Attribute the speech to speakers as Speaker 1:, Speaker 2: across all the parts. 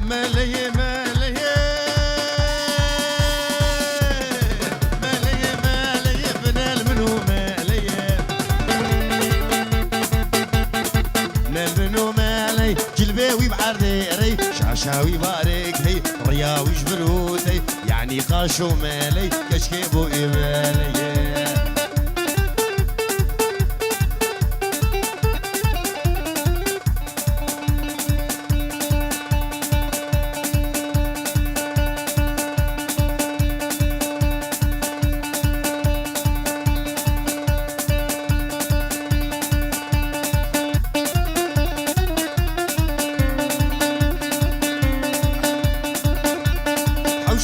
Speaker 1: مالي مالي مالي مالي بنال منو مالي نال منو مالي جلباوي بعريري شعشاوي بارك هي رياوي جبروتي يعني قاشو مالي كشكيبو إيمالي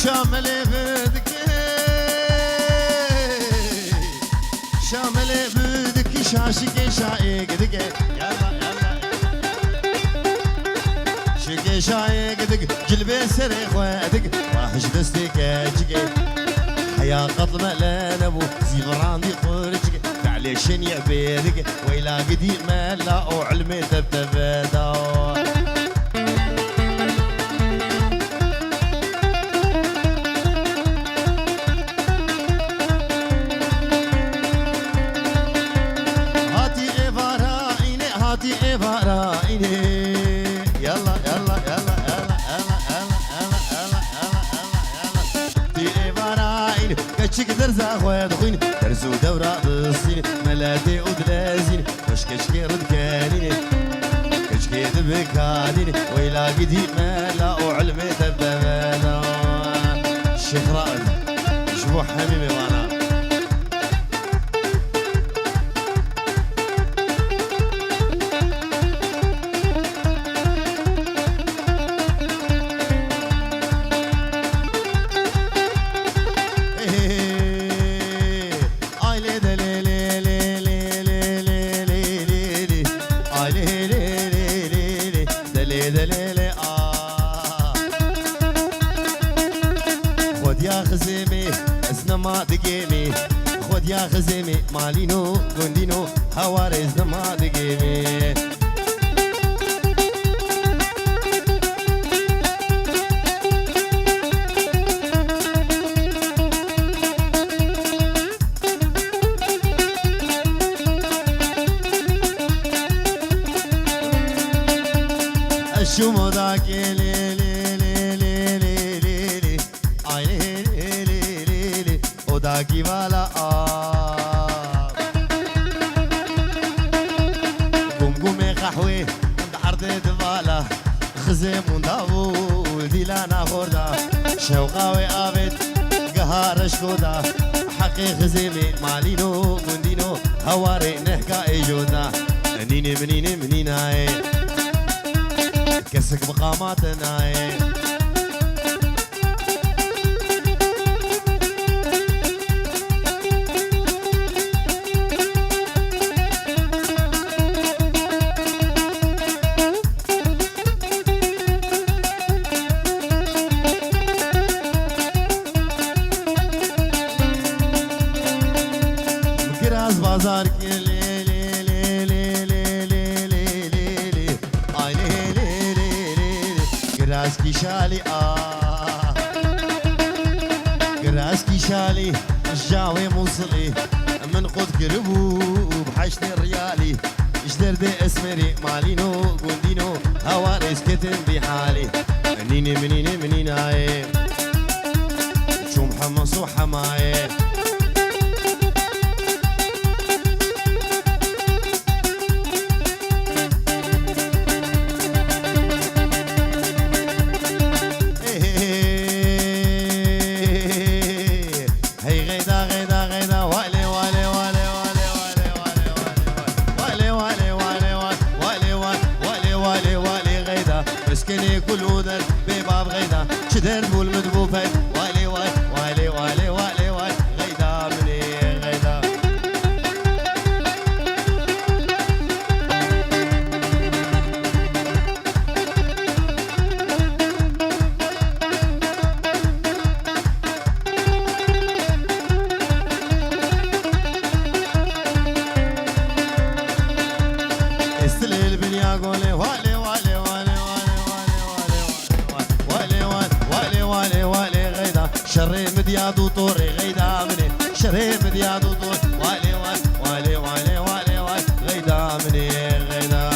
Speaker 1: شامل بدك شامل بدك شاشك شايق دك يلا يلا شك شايق دك جلبي سري خوادك راحش دستك اجك حيا قتل ملان ابو زيغران دي خرجك معليشن يا بيدك ويلا قديم ملا وعلمي تبتبدا يلا يلا يلا يلا يلا يلا يلا يلا يلا دي إبراهيم كشك درزا خواد خوين درزو دورة بالصين ملادي ودلازين وش كشكي رد كانين كشكي دبكانين ويلا قدي مالا وعلمي تبمانا الشيخ رائد شبوح حميمي وانا خود يا خزيمي اسنما دقيمي خود يا خزيمي مالينو قندينو هواري اسنما دقيمي الشمو ذاك لي لي لي لي لي لي لي اي لي لي لي لي لي وداكي والا قوم قومي قحوي عند عرض دباله خزيم ونداول ديلانا خوردا شوقاوي ابد قهار شكودا حقي خزيمي مالينو قندينو هواري نحكا ايجودا منيني منيني منيناي كسك مقاماتنا مكراز بازار كلي قراسكي شالي قراسكي شالي الجاوي موصلي من قد قربو بحشتي الريالي اشدر دي اسمري مالينو قندينو هواريس كتن بحالي منيني منيني منيناي شو محمص وحماي مسكني كل ودر بباب غيدا شدر بول مدبوبين والي واي والي والي والي واي غيدا مني غيدا استلي البنيا قولي والي والي والي والي والي والي والي شري مدياد وطوري غيدا مني شري مدياد وطوري والي والي والي والي والي غيدا مني غيدا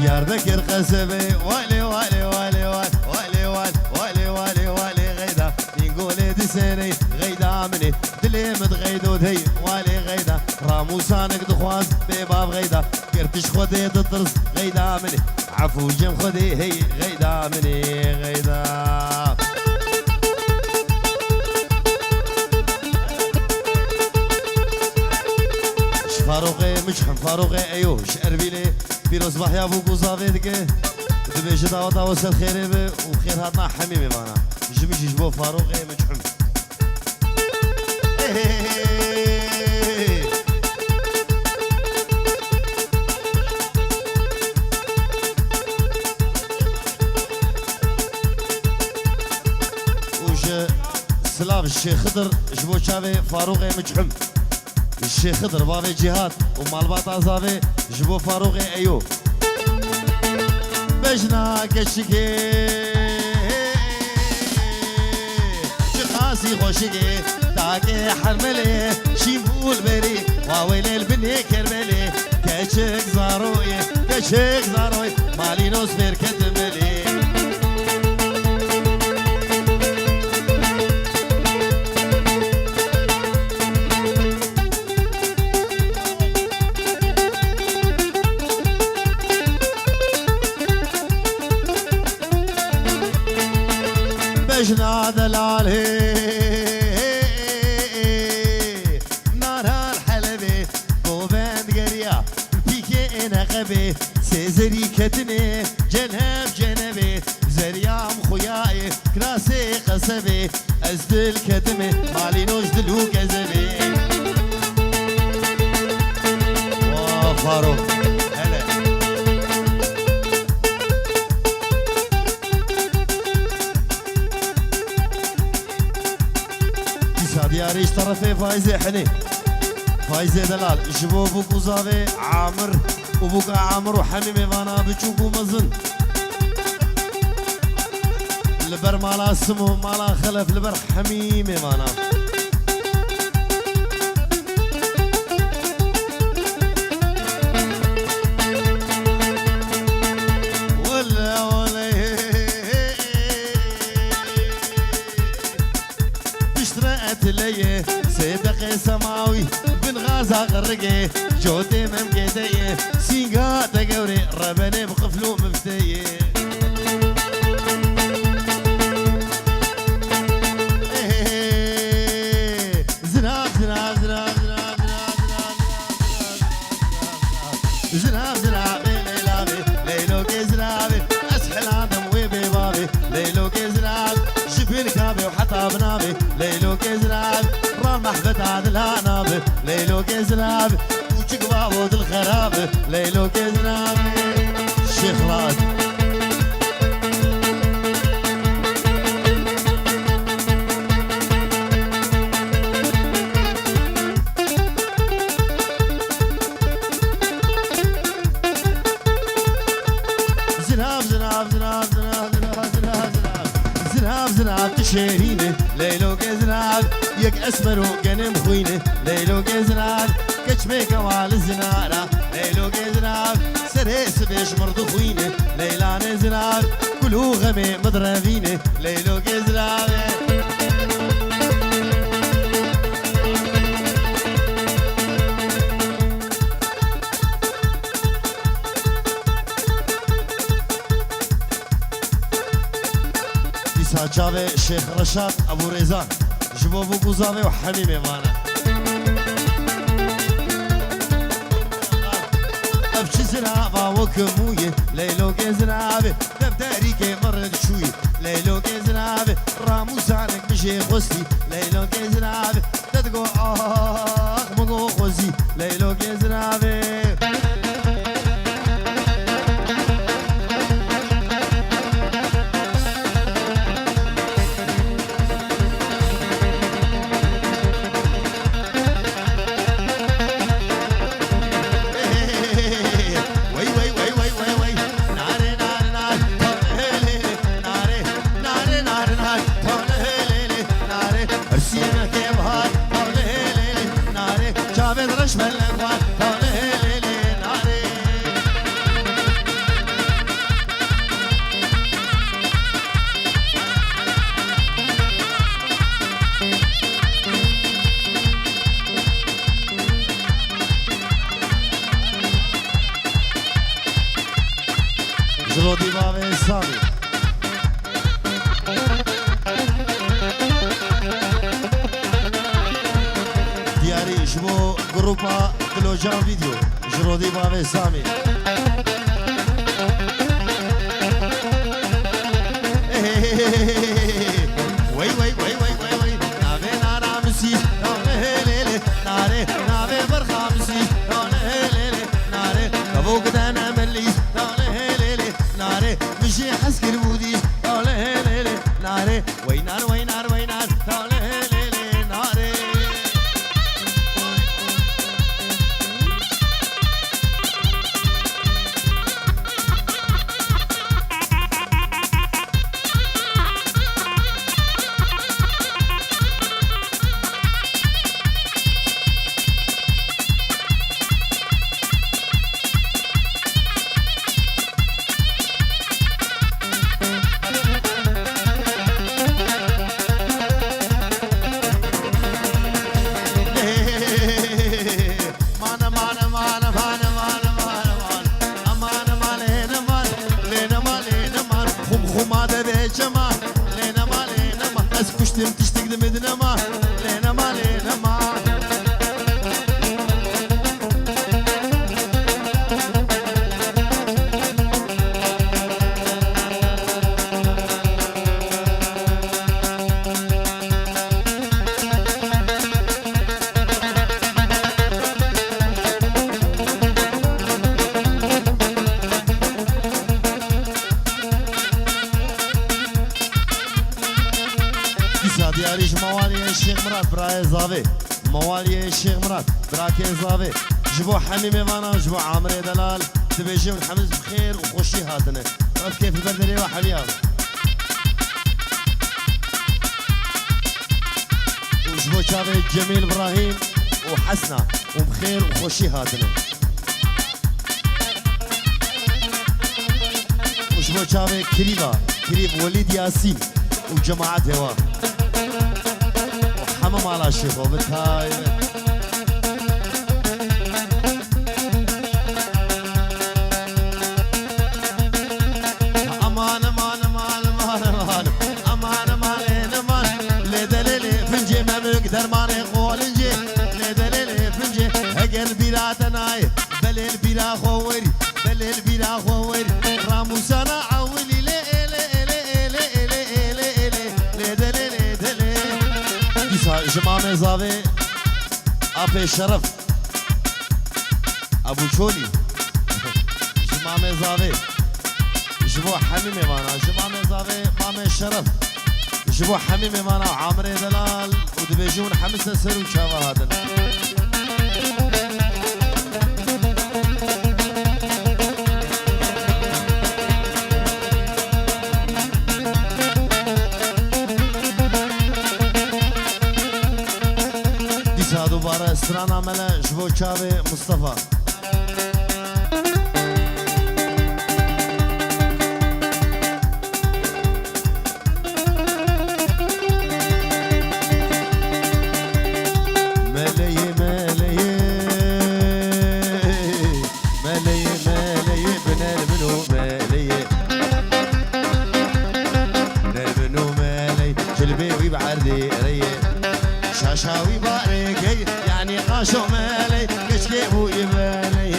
Speaker 1: ياردكر قسبي والي والي والي والي والي والي والي غيدا نقول دسيني غيدا مني دلي متغيدو ذي والي غيدا راموسانك دخواز بباب غيدا كرتش خدي تطرس غيدا مني عفو جم خدي هي غيدا مني غيدا فاروقي مشحم فاروقي ايوه شربيلي بيروز بحيا بو قوزافي دكي دبيش دعوة وصل خيري بي وخير هاتنا حميمي معنا جميش يجبو فاروقي مشحم وش سلاف الشيخ خضر جبو شافي فاروقي مشحم الشيخ خضر بابي جهاد ومالباطا زافي جبو فاروقي ايوب بجنا كشكي شخاصي خوشكي تاكي حرملي شيبول بري واويلي البني كرملي كشك زاروي كشك زاروي مالي نوس بير كتملي بجنا دلالي نارها الحلبي قوبان قريا بيكي نقبي سيزري كتني جنب جنبي زريام خوياي كراسي قصبي ازدل كتمي مالي نوش دلو كزبي وفاروق دياريش طرفي فايزة حني فايزة دلال شبو بوكو زافي عامر وبوكا عامر وحميمي فانا بتشوكو مزن لبر مالا سمو مالا خلف لبر حميمي فانا ليه صدق سماوي بن غازا غرقي جودي ممقدي سينقا تقوري ربني بقفلو مفتي زناب زناب زناب زناب زناب زناب ليلابي ليلوكي زنابي اسحل عدم وبيبابي ليلوكي زناب شبين كابي وحتى بنابي ليلو كزراب رام محبت عاد الهناب ليلو كزراب وشك بابود الخراب ليلو كزراب الشيخ راد زناب زناب زناب زناب زناب زناب زناب زناب تشيريني ليلو كزناب يك اسمر وقنم خويني ليلو كزناب كشمي كوال الزنارة ليلو كزناب سريس بيش مرضو خويني ليلان زناب كلو غمي مضربيني ليلو كزناب جاوي شيخ رشاد ابو ريزان جبو بو قوزاوي وحميمي مانا ابشي زنابا وكموي ليلو كزنابي دفتري كي مرد شوي ليلو كزنابي راموسانك بشي خسي ليلو كزنابي تدقو مقو خوزي ليلو كزنابي جرودي بابي سامي دياري جبو جروبا كلوجان فيديو جرودي بابي سامي وي وي وي وي وي وي نابي نارا مسيس نابي ليلي ناري نابي برخا مسيس نابي ليلي ناري كبوك دانا مليس نابي ليلي ناري مشي حسك البوديس نابي ليلي ناري وينار وينار وينار نابي ليلي ناري كشتم تشتق دمدنا ما لينا ما لينا ما دياريش موالي الشيخ مراد براي زافي موالي الشيخ مراد براكي زافي جبو حميمي فانا جبو عامري دلال تبيجي والحمز بخير وخوشي هاتنا عرف كيف البدري وحبيان وجبو شافي جميل ابراهيم وحسنة وبخير وخوشي هاتنا وجبو شافي كريب وليد ياسين وجماعة هوا حمام على الشيخ وبتهاي امان امان امان امان امان امان امان امان لدليلي فنجي ما بقدر ماني قولنجي لدليلي فنجي اجل بلا تناي بليل بلا خويري بليل بلا خويري راموسانا عولي لي جمامي زاوي ابي شرف ابو شولي جمامي زاوي جبو حميمي مانا جمامي زاوي مامي شرف جبو حميمي مانا عامري دلال ودبيجون حمسة سر وشاوة هذا دوباره استران عمله جبو چاوي مصطفى ملي ملي ملي ملي بنال منو ملي بنال منو ملي جلبي ويبعردي ريه شاشاوي باركي يعني قاشو مالي كشكي بو يبالي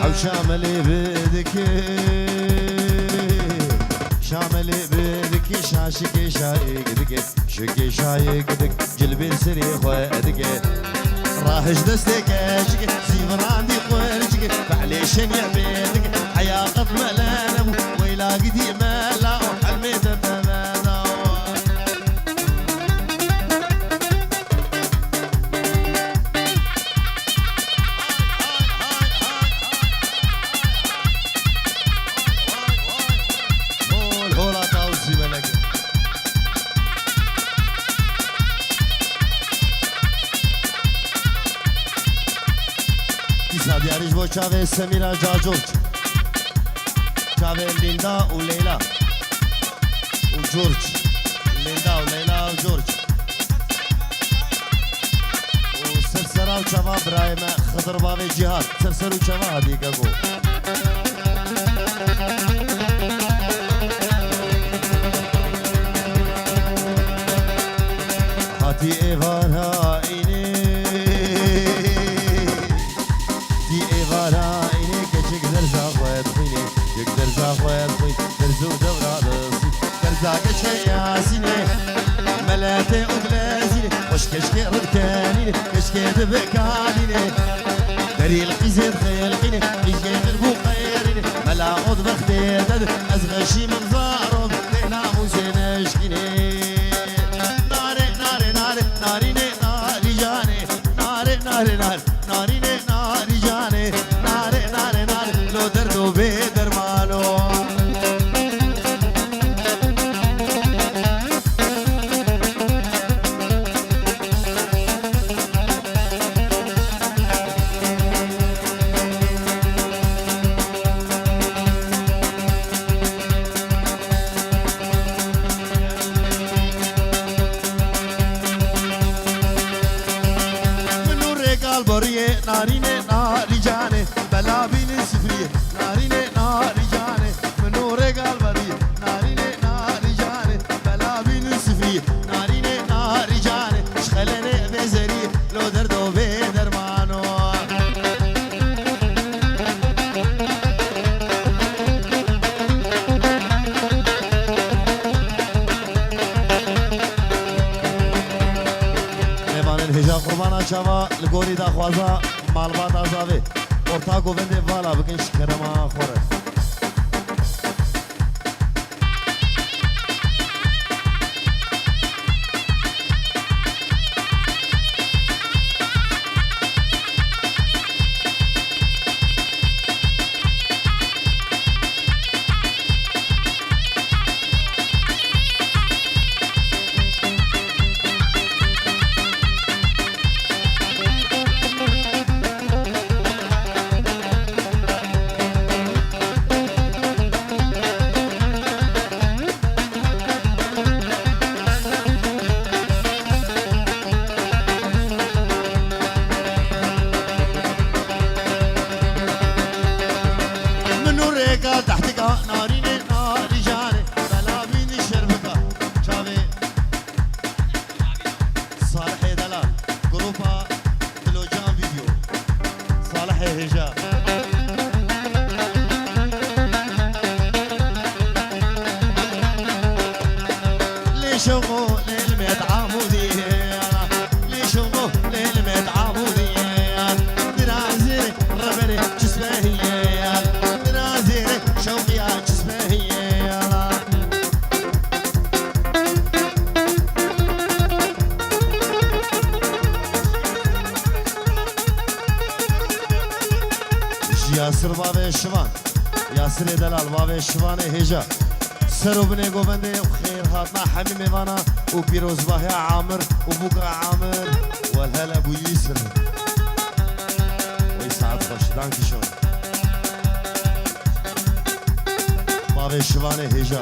Speaker 1: او شاملي بدك شاملي بدك شاشكي شايقدك شكي شايقدك جلبي سري خوادك راهج دستك اشك سيفراندي قولك فعليشن يا بيتك حياة ملانة ويلا قدي مالا وحلمي تتمانا هولا تاوسي ملك دياريش بو چاوه سميرا جاجورج چاوه ليندا وليلى وجورج ليندا وليلى وجورج سراو چوا برایم خضر باوی جهاد سرسر و چوا دیگه گو هاتی ایوارا اینه دی ایوارا اینه که چک درزا خواهد خوینه چک درزا خواهد خوین درزو دورا دستی درزا گچه یاسینه ملاته ادلازینه خوش کشکی ردکانینه کشکی دبکانینه دری القیزید خیلقینه قیزی دربو خیرینه ملا قد بختی دد از غشی منظارم دینا موزینشکینه نارینه ناری جانه نارینه ناری جانه ناره لو دردو به درمانو نارینه ناری جانه بلا بین سفریه نارینه ناری جانه منور قلبی نارینه ناری جانه بلا بین سفریه نارینه ناری جانه شخلنه بزری لو دردو به درمانو میوان الهجا قربانا چوا لگوری دا خوازا مالبات آزاوه orta govende vala bugün şikerama xore تحتك ناريني ناري جاني بلا بين شربك شابي صالح دلال جروبا تلوجان فيديو صالح هجا ليش هو للميت عمودي ليش هو للميت عمودي درازي ربني جسمه شوقي عجزمه يلا ياسر بابي شوان ياسر دلال بابي شوان هجا سرو بني گوبنده وخير هاتنا حميم وانا وبيروز باهي عامر وبوكا عامر والهلا ابو يسر ويسعد خوش دانكي شون بابي شوان هجا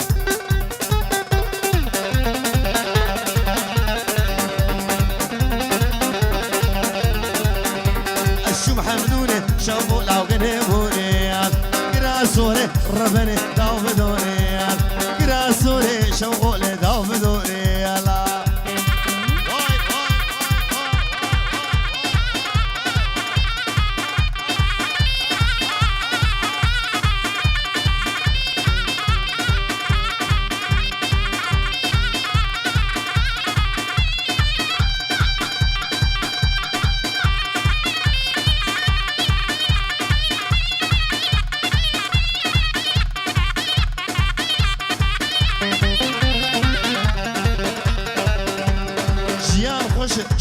Speaker 1: الشم حمدوني شوفوا لو قنبوني قراسوني ربني داو بدوني قراسوني شوفوا لي داو بدوني يلا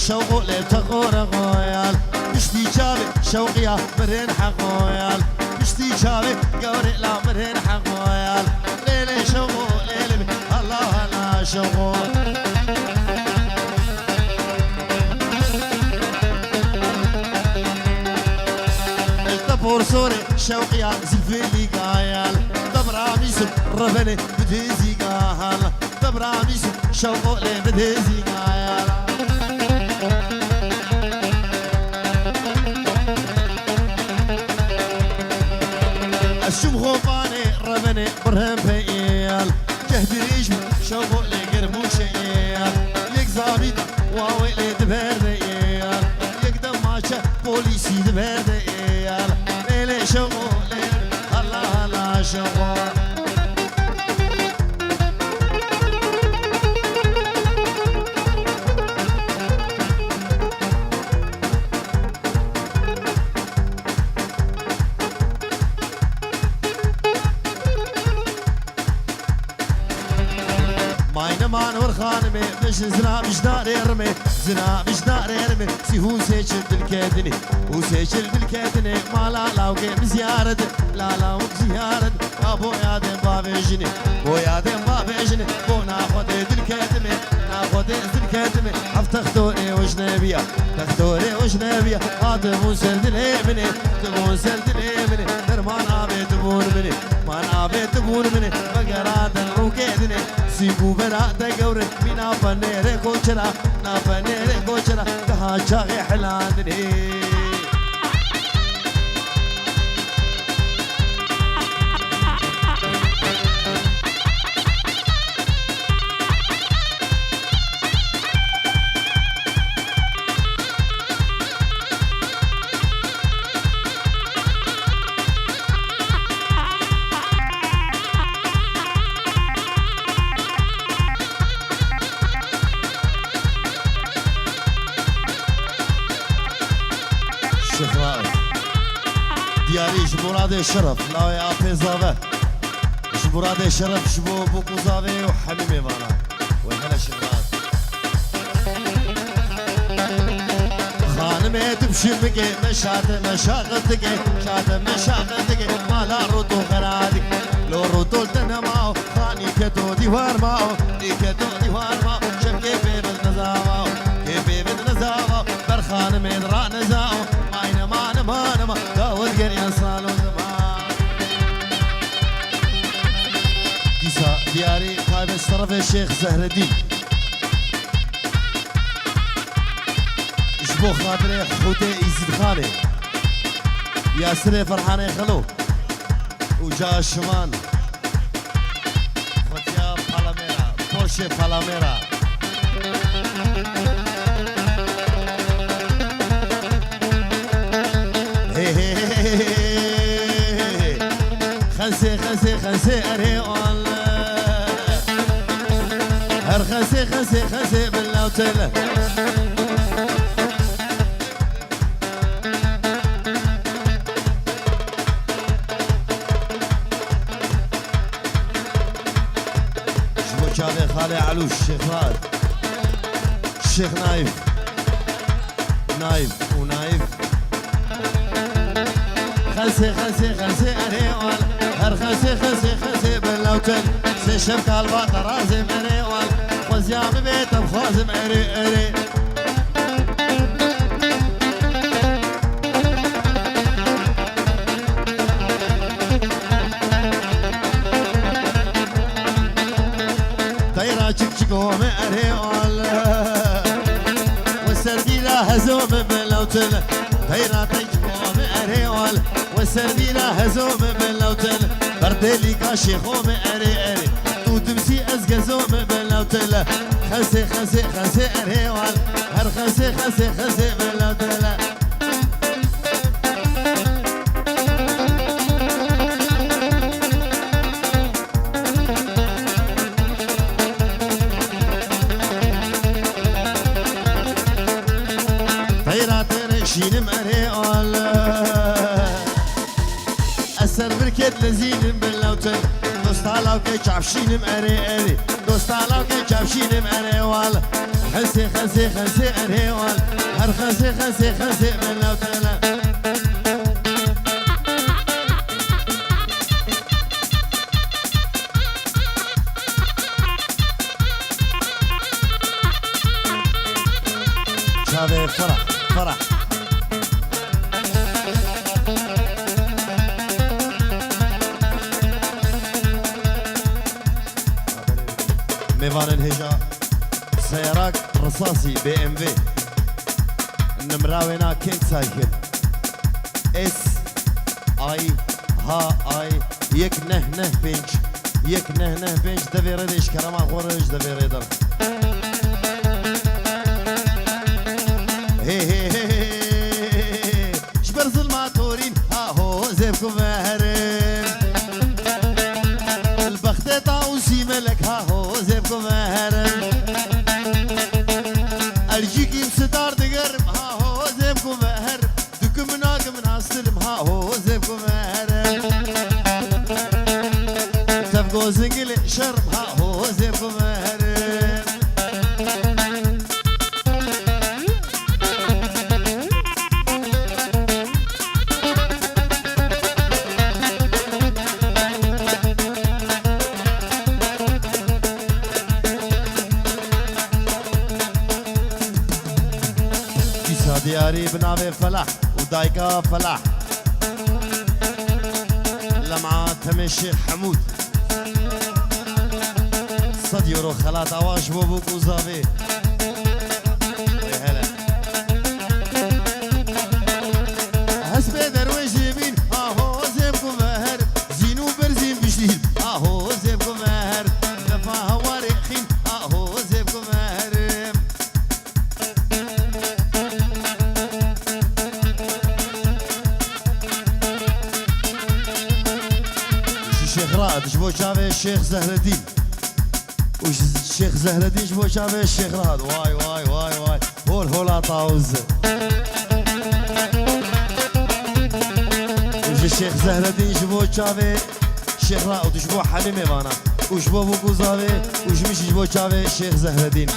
Speaker 1: شوقو لتقور غويال مشتي شابي شوقيا مرين حقويال مشتي شابي قوري لا مرين حقويال ليلي شوقو ليلي الله لا شوقو الطبور سوري شوقيا زفلي قايال دبرامي سب ربني بديزي قاهال دبرامي سب شوقو لي بديزي قايال شم خوفاني ربني برهم بيال جهدريش شوفو لقربو شيال يك زابيدا واوي لدبر ديال يك دماشة بوليسي دبر ديال ليلي شوفو ليل هلا هلا شوفو مان ورخانمي مش زنا مش دار يرمي زنا مش دار يرمي سي هو سيشل بالكادني هو سيشل بالكادني ما لا لا وقيم زيارة لا لا وزيارة ابو يادم بابيجني بو يادم بابيجني بو ناخد بالكادمي ناخد بالكادمي حف تختوري وجنبيا تختوري وجنبيا هذا موسل دليمني تموسل دليمني درمان ابي تبون مني ما نابي تبون مني بقرات الروكيدني سيبو بنا تقورن منا فنيري كوشرا نا فنيري كوشرا كها شاغي حلاندني دياري جمراد الشرف لا يا بيزافه جمراد الشرف شبو بوكو زافي وحميمي مانا وهلا شمراد خانمي تمشي مقي مشاغلتك شاد مشاغلتك مالا ردو غرادك لو ردو لتنا معو خاني كتو ديوار معو كتو ديوار معو شم كيفي بالنزاوة كيفي بالنزاوة برخانمي درا نزاوة ماينا مانا مانا ما داود قريان صالو زمان ديسا دياري قايب طرف الشيخ زهر الدين شبو خاطري حوتي يزيد خالي ياسري فرحاني خلو وجا الشمان خوتيا بالاميرا بوشي بالاميرا خسي اري والله هر خسي بالله وتله شبو كان خالي علوش الشيخ راد الشيخ نايف ونايف خسي اري والله هر خسي باللوتن سيشم قلبا طرازي مري وال خوزيام بيت بخوزم اري طيرا تشكوم اري وال والسردي لا هزوم باللوتن طيرا تشكوم اري وال والسردي لا هزوم باللوتن بردلي كاشي خوم اري تو تمسي ازقزوم باللوتلا خسي اري وال هر خسي باللوتلا طيرات رشينم اري وال أسر بركت لزينم باللوتن دوستالاو كي شافشينم اري دوستالاو كي شافشينم اري وال خسي اري وال هر خسي باللوتن شافي فرح ميفان الهجا سيارات رصاصي بي ام في النمراوينا كينج سايكل اس اي ها آی یک نه نه پنج یک نه نه پنج دویره دیش کرما خورش دویره در هی هی هی جبر ظلماتورین ها هو زيبكم مهرم البخت طاوسي ملك ها هو زيبكم مهرم الجيكي مستار تقرب ها هو زيبكم مهرم دكم مناك من عالسلم ها هو زيبكم مهرم تبقوا زنقل شرب ها هو زيبكم مهرم دياري بنابي فلاح ودايكا فلاح لمعة تمي الشيخ حمود صد يورو خلات عواش بوبوك وزابي هلا هسبي درويش يمين اهو زيبكم مهر زينو برزين بجديد اهو زيبكم مهر نفا هواري خين اهو زيبكم مهر الشيخ رائد شبو شافي الشيخ زهر الدين وش الشيخ زهر الدين شبو شافي الشيخ رائد واي واي واي واي هول هولا طاوز وش الشيخ زهر الدين شبو شافي الشيخ رائد شبو حليمي وانا وشبو بوكو زافي وش مش شبو شافي الشيخ زهر الدين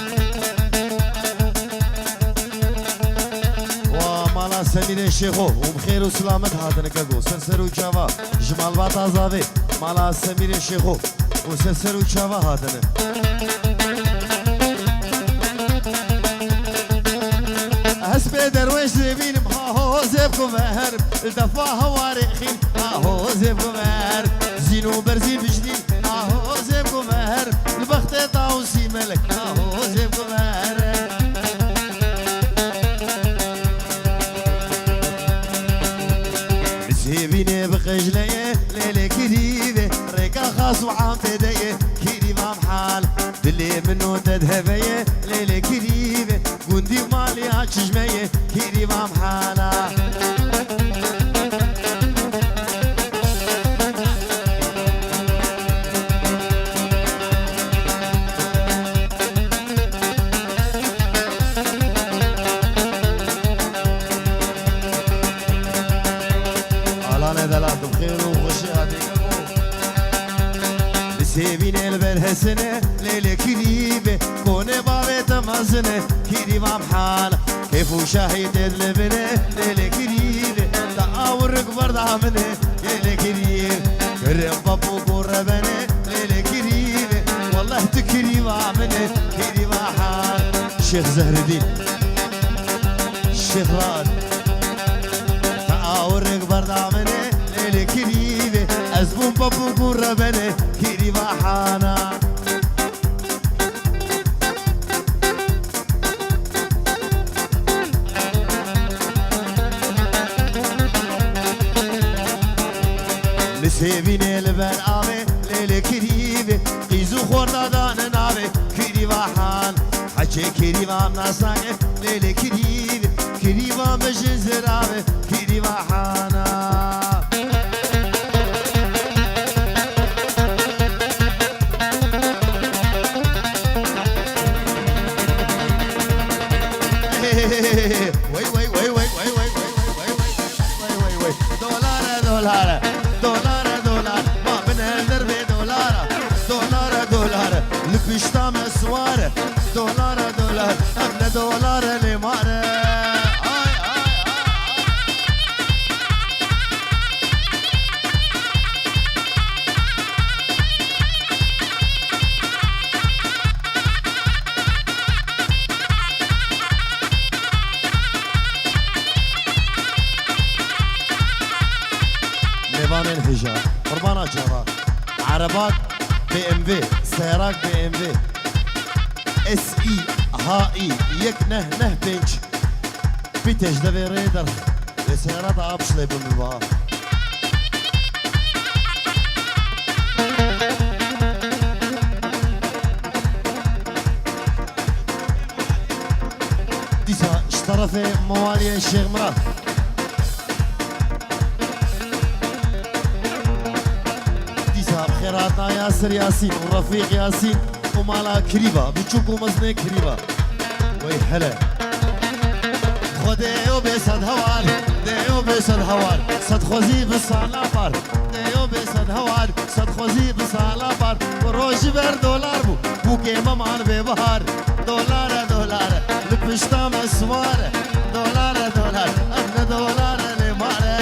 Speaker 1: ومالا سمير الشيخو وبخير وسلامت هذا نكاكو سرسر وشافا جمال باطا زافي مالا سمير الشيخو وسرسر وشافا هذا هسبي درويش زبين ها هو زيبكم مهرب الدفا هواري خين ها هو زيبكم مهرب زينو برزين بجديد ها هو زيبكم مهرب البخت طاوسي ملك ها هو زيبكم مهرب مسيبيني بخجلية ليلة كريبة ريكا خاص وعام بداية كريمة محال دلي منو تذهبية ليلة كريبة قندي ومالي عالشجمية كريمة محالة علانا دلات بخير وخشي هاتيكو سيبين البرهسنة ليلة كريبة كوني بابي تمازنة كريمة محالة كيفو شاهد اللبنة ليلة كريبة تقاورك برضع منه ليلة كريبة كرم بابو قربنة ليلة كريبة والله تكريمة منه كريمة حالة الشيخ زهر الدين الشيخ راد تقاورك برضع منه ليلة كريبة أزبون بابو قربنة كريمة حالة سيبين البرامي ليلة كريمة قيزو خوردا دان نامي كريمة حال حكي كريمة مناصاقف ليلة كريمة كريمة مجزرامي كريمة حانا وي وي وي وي وي وي وي وي وي دولار دولار دولار دولار ما بنهدر بدولار دولار دولار لبشتا مسوار دولار دولار قبل دولار لمارة ليبان انفجار قربانا جرا عربات بي ام في سيارات بي ام في اس اي ها اي يك نه نه بنش بيتش دبي ريدر سيارات ابش لي بالمبا رفي موالي الشيخ مراد ديسا بخيراتنا ياسر ياسين ورفيق ياسين ومالا كريبا بتشوكو مزني كريبا وي هلا خديو بسد هوار ديو بسد هوار صد خوزي بصالا بار ديو بسد هوار صد خوزي بصالا بار وروج بر دولار بو كيما مان ببهار دولار دولار لبشتا مسوار دولار دولار أدنى دولار لمارة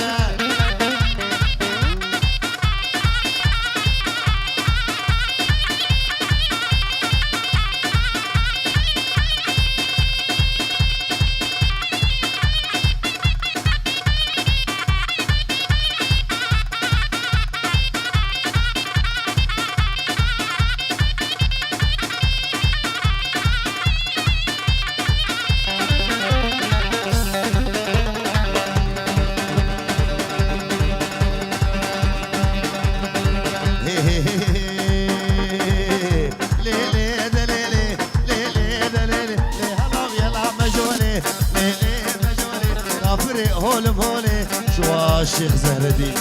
Speaker 1: هولم هولي شو الشيخ زهر الدين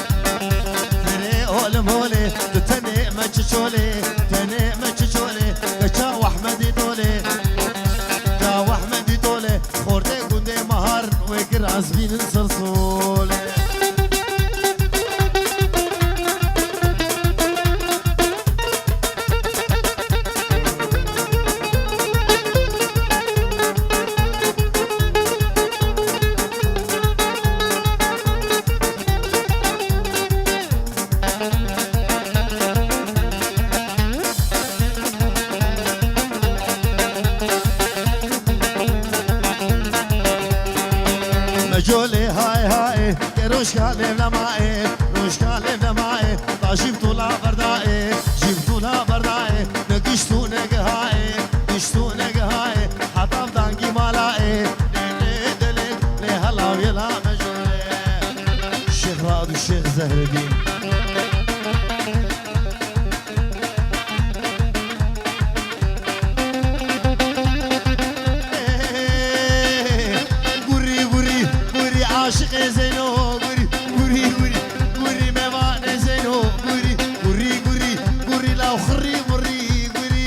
Speaker 1: تني هولم هولي تني ما تشولي تني ما تشولي كا واحمد دولي كا واحمد دولي خورتي كوندي مهار ويكر عزبين صرصولي جولي هاي هاي روش كالم لماي روش كالم لماي جبتو لا برداي جبتو لا برداي نقشتو نقهاي قشتو نقهاي حطام دانقي مالاي لي دلي لي هلا ويلا مجولي الشيخ راد والشيخ زهر الدين عاشق زينو قوري قوري قوري قوري ميوان زينو قوري قوري قوري قوري لا خري قوري قوري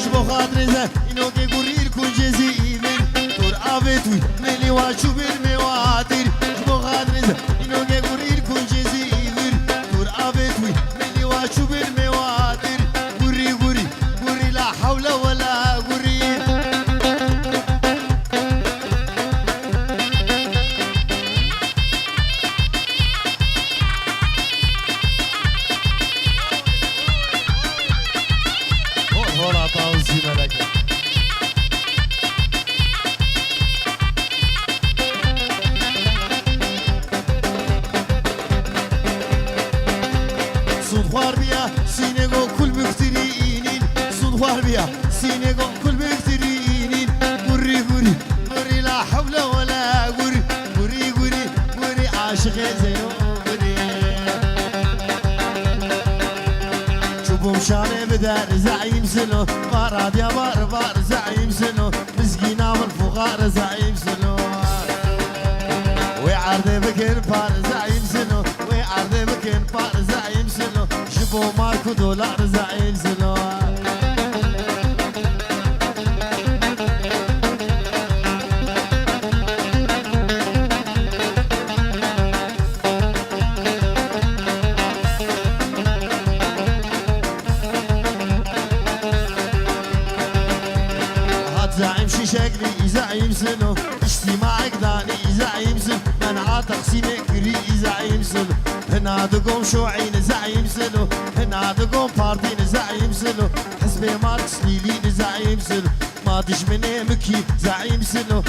Speaker 1: شبو خاطري زه إنو كي قوري الكون جزي إيمن دور آبتوي ملي واشو بالمواتر شبو خاطري زه إنو كي قوري الكون جزي شو بالمواتر قري قري قري لا حول ولا قري هولا طاوزي ملكة صدوار بيا سينيغو كل مفترينين صدوار بيا سينيغو كل مفترينين قري قري قري لا حول ولا قري قري قري قري عاشق زينو قري شوفوا مشاني بدار زعيم سنو باراد يا بار بار زعيم سنو مسكينة والفقار زعيم سنو ويعرض بكن بار زعيم سنو ويعرض بكن بار زعيم سنو شبو ماركو دولار زعيم سنو زعيم شي شكلي زعيم سنو اجتماعك داني زعيم سنو منع تقسيمك كري زعيم سنو هنا دقوم شوعين زعيم سنو هنا دقوم باردين زعيم سنو حسبي ماركس ليلين زعيم سنو ما دش مني مكي زعيم سنو